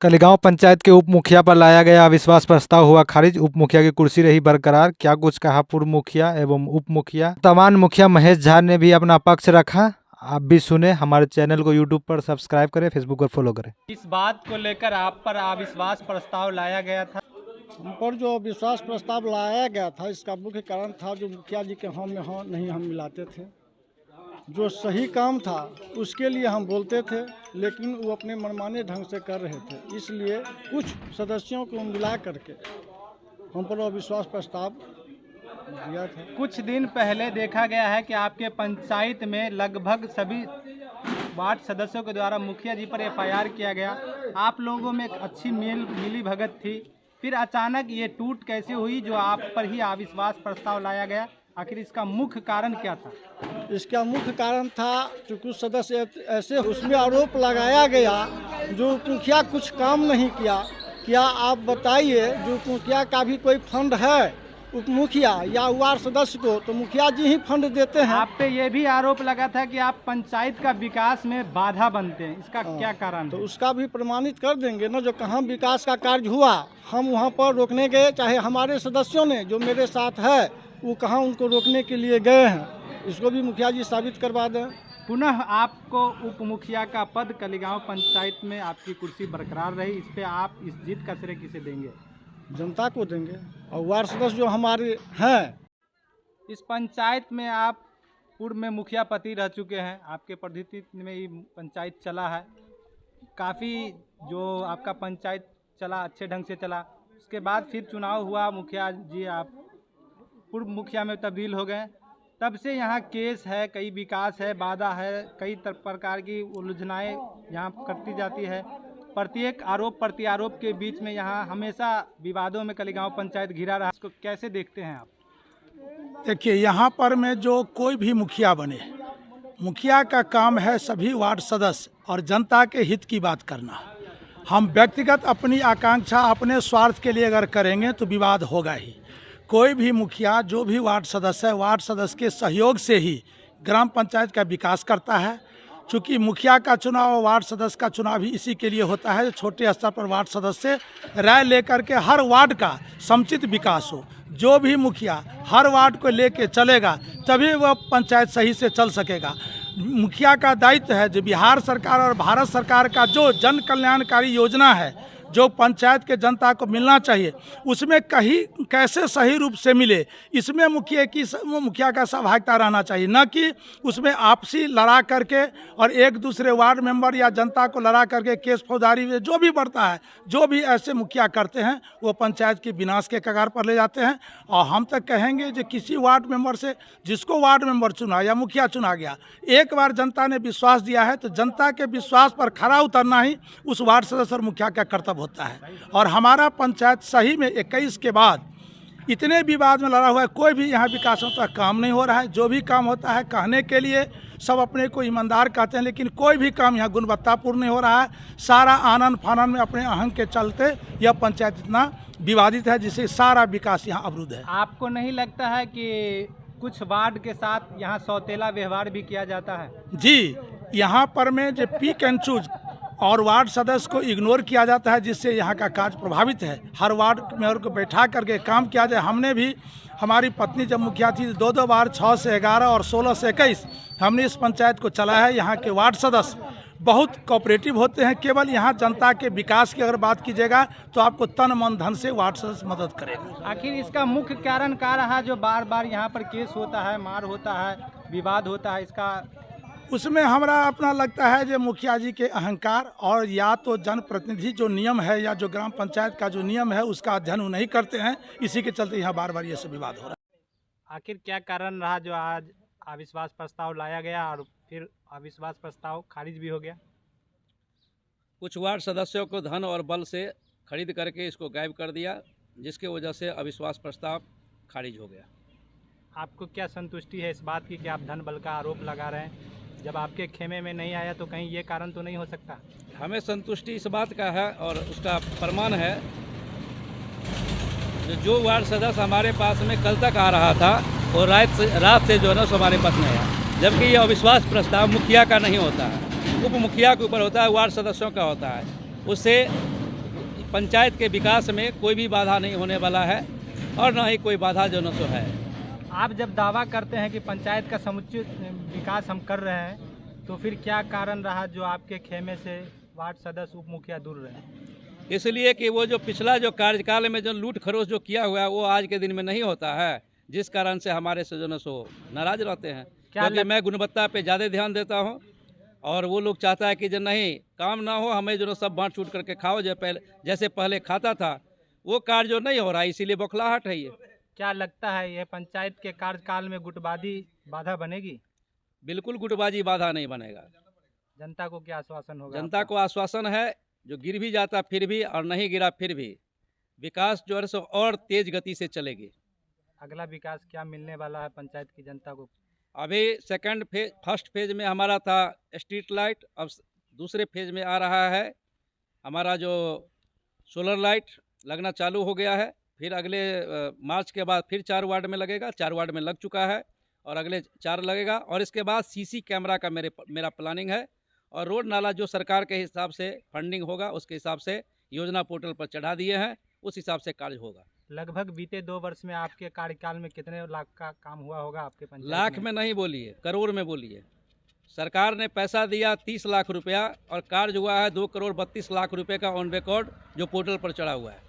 कलिगांव पंचायत के उप मुखिया पर लाया गया अविश्वास प्रस्ताव हुआ खारिज। उप मुखिया की कुर्सी रही बरकरार। क्या कुछ कहा पूर्व मुखिया एवं उप मुखिया। वर्तमान मुखिया महेश झा ने भी अपना पक्ष रखा। आप भी सुने। हमारे चैनल को यूट्यूब पर सब्सक्राइब करें, फेसबुक पर फॉलो करें। इस बात को लेकर आप पर अविश्वास प्रस्ताव लाया गया था। हम पर जो अविश्वास प्रस्ताव लाया गया था, इसका मुख्य कारण था जो मुखिया जी के हाँ में हाँ नहीं हम मिलाते थे। जो सही काम था उसके लिए हम बोलते थे, लेकिन वो अपने मनमाने ढंग से कर रहे थे। इसलिए कुछ सदस्यों को मिला करके हम पर अविश्वास प्रस्ताव दिया था। कुछ दिन पहले देखा गया है कि आपके पंचायत में लगभग सभी वार्ड सदस्यों के द्वारा मुखिया जी पर एफआईआर किया गया। आप लोगों में एक अच्छी मिली भगत थी, फिर अचानक ये टूट कैसे हुई जो आप पर ही अविश्वास प्रस्ताव लाया गया? आखिर इसका मुख्य कारण क्या था? इसका मुख्य कारण था कि कुछ सदस्य ऐसे उसमें आरोप लगाया गया जो मुखिया कुछ काम नहीं किया। क्या आप बताइए, जो मुखिया का भी कोई फंड है उप मुखिया या वार्ड सदस्य को, तो मुखिया जी ही फंड देते हैं। आप पे ये भी आरोप लगा था कि आप पंचायत का विकास में बाधा बनते हैं, इसका क्या कारण तो है? उसका भी प्रमाणित कर देंगे ना। जो कहाँ विकास का कार्य हुआ हम वहाँ पर रोकने गए, चाहे हमारे सदस्यों ने जो मेरे साथ है वो कहाँ उनको रोकने के लिए गए हैं, इसको भी मुखिया जी साबित करवा दें। पुनः आपको उप मुखिया का पद कलिगांव पंचायत में आपकी कुर्सी बरकरार रही। इस पे आप इस जीत का श्रेय किसे देंगे? जनता को देंगे। और वार्ड सदस्य जो हमारे हैं, इस पंचायत में आप पूर्व में मुखिया पति रह चुके हैं, आपके प्रतिनिधित्व में ये पंचायत चला है। काफ़ी जो आपका पंचायत चला अच्छे ढंग से चला, उसके बाद फिर चुनाव हुआ, मुखिया जी आप पूर्व मुखिया में तब्दील हो गए। तब से यहाँ केस है, कई विकास है, बाधा है, कई प्रकार की उलझनाएँ यहाँ करती जाती है। प्रत्येक आरोप प्रत्यारोप के बीच में यहाँ हमेशा विवादों में कलिगांव पंचायत घिरा रहा। इसको कैसे देखते हैं आप? देखिए, यहाँ पर में जो कोई भी मुखिया बने, मुखिया का काम है सभी वार्ड सदस्य और जनता के हित की बात करना। हम व्यक्तिगत अपनी आकांक्षा अपने स्वार्थ के लिए अगर करेंगे तो विवाद होगा ही। कोई भी मुखिया जो भी वार्ड सदस्य है, वार्ड सदस्य के सहयोग से ही ग्राम पंचायत का विकास करता है। चूँकि मुखिया का चुनाव और वार्ड सदस्य का चुनाव भी इसी के लिए होता है, छोटे स्तर पर वार्ड सदस्य राय लेकर के हर वार्ड का समुचित विकास हो। जो भी मुखिया हर वार्ड को लेके चलेगा तभी वह पंचायत सही से चल सकेगा। मुखिया का दायित्व है जो बिहार सरकार और भारत सरकार का जो जन कल्याणकारी योजना है, जो पंचायत के जनता को मिलना चाहिए, उसमें कहीं कैसे सही रूप से मिले, इसमें मुखिया का सहभागिता रहना चाहिए। न कि उसमें आपसी लड़ा करके और एक दूसरे वार्ड मेंबर या जनता को लड़ा करके केस फौजदारी में जो भी बढ़ता है, जो भी ऐसे मुखिया करते हैं वो पंचायत के विनाश के कगार पर ले जाते हैं। और हम तक कहेंगे जो किसी वार्ड मेंबर से, जिसको वार्ड मेंबर चुना या मुखिया चुना गया, एक बार जनता ने विश्वास दिया है तो जनता के विश्वास पर खरा उतरना ही उस वार्ड सदस्य और मुखिया का कर्तव्य होता है। और हमारा पंचायत सही में 21 के बाद इतने विवाद में लड़ा हुआ है, कोई भी यहाँ विकास होता है काम नहीं हो रहा है। जो भी काम होता है कहने के लिए सब अपने को ईमानदार कहते हैं, लेकिन कोई भी काम यहाँ गुणवत्तापूर्ण नहीं हो रहा है। सारा आनन फानन में अपने अहंग के चलते यह पंचायत इतना विवादित है जिससे सारा विकास यहाँ अवरुद्ध है। आपको नहीं लगता है कि कुछ वार्ड के साथ यहाँ सौतेला व्यवहार भी किया जाता है? जी, यहाँ पर में जो पिक एंड चूज और वार्ड सदस्य को इग्नोर किया जाता है, जिससे यहाँ का कार्य प्रभावित है। हर वार्ड मेयर को बैठा करके काम किया जाए। हमने भी, हमारी पत्नी जब मुखिया थी, 2 बार 6 से 11 और 16 से 21 हमने इस पंचायत को चलाया है। यहाँ के वार्ड सदस्य बहुत कोऑपरेटिव होते हैं। केवल यहाँ जनता के विकास की अगर बात कीजिएगा तो आपको तन मन धन से वार्ड सदस्य मदद करेगा। आखिर इसका मुख्य कारण क्या रहा जो बार बार यहाँ पर केस होता है, मार होता है, विवाद होता है? इसका उसमें हमारा अपना लगता है जो मुखिया जी के अहंकार और या तो जनप्रतिनिधि जो नियम है या जो ग्राम पंचायत का जो नियम है उसका अध्ययन वो नहीं करते हैं। इसी के चलते यहाँ बार बार ये सब विवाद हो रहा है। आखिर क्या कारण रहा जो आज अविश्वास प्रस्ताव लाया गया और फिर अविश्वास प्रस्ताव खारिज भी हो गया? कुछ वार्ड सदस्यों को धन और बल से खरीद करके इसको गायब कर दिया, जिसके वजह से अविश्वास प्रस्ताव खारिज हो गया। आपको क्या संतुष्टि है इस बात की कि आप धन बल का आरोप लगा रहे हैं? जब आपके खेमे में नहीं आया तो कहीं ये कारण तो नहीं हो सकता? हमें संतुष्टि इस बात का है और उसका प्रमाण है जो वार्ड सदस्य हमारे पास में कल तक आ रहा था और रात से जो है ना हमारे पास नहीं आया, जबकि ये अविश्वास प्रस्ताव मुखिया का नहीं होता है, उप मुखिया के ऊपर होता है, वार्ड सदस्यों का होता है। उससे पंचायत के विकास में कोई भी बाधा नहीं होने वाला है और ना ही कोई बाधा जो न सो है। आप जब दावा करते हैं कि पंचायत का समुचित विकास हम कर रहे हैं, तो फिर क्या कारण रहा जो आपके खेमे से वार्ड सदस्य उप मुखिया दूर रहे? इसलिए कि वो जो पिछला जो कार्यकाल में जो लूट खरोच जो किया हुआ है वो आज के दिन में नहीं होता है, जिस कारण से हमारे से जो न सो नाराज रहते हैं। क्योंकि मैं गुणवत्ता पे ज़्यादा ध्यान देता हूँ और वो लोग चाहता है कि जो नहीं काम ना हो, हमें जो न सब बांट छूट करके खाओ, जो पहले जैसे पहले खाता था वो कार्य जो नहीं हो रहा है, इसीलिए बौखलाहट है ये। क्या लगता है यह पंचायत के कार्यकाल में गुटबाजी बाधा बनेगी? बिल्कुल गुटबाजी बाधा नहीं बनेगा। जनता को क्या आश्वासन होगा? जनता को आश्वासन है, जो गिर भी जाता फिर भी और नहीं गिरा फिर भी विकास जो है सो और तेज गति से चलेगी। अगला विकास क्या मिलने वाला है पंचायत की जनता को? अभी फर्स्ट फेज में हमारा था स्ट्रीट लाइट, अब दूसरे फेज में आ रहा है हमारा जो सोलर लाइट लगना चालू हो गया है। फिर अगले मार्च के बाद फिर 4 वार्ड में लगेगा, 4 वार्ड में लग चुका है और अगले 4 लगेगा। और इसके बाद सीसी कैमरा का मेरा प्लानिंग है और रोड नाला जो सरकार के हिसाब से फंडिंग होगा उसके हिसाब से योजना पोर्टल पर चढ़ा दिए हैं, उस हिसाब से कार्य होगा। लगभग बीते 2 वर्ष में आपके कार्यकाल में कितने लाख का काम हुआ होगा आपके पंचायत लाख में नहीं बोलिए, करोड़ में बोलिए। सरकार ने पैसा दिया 30 लाख रुपया और कार्य हुआ है 2 करोड़ 32 लाख रुपए का ऑन रिकॉर्ड जो पोर्टल पर चढ़ा हुआ है।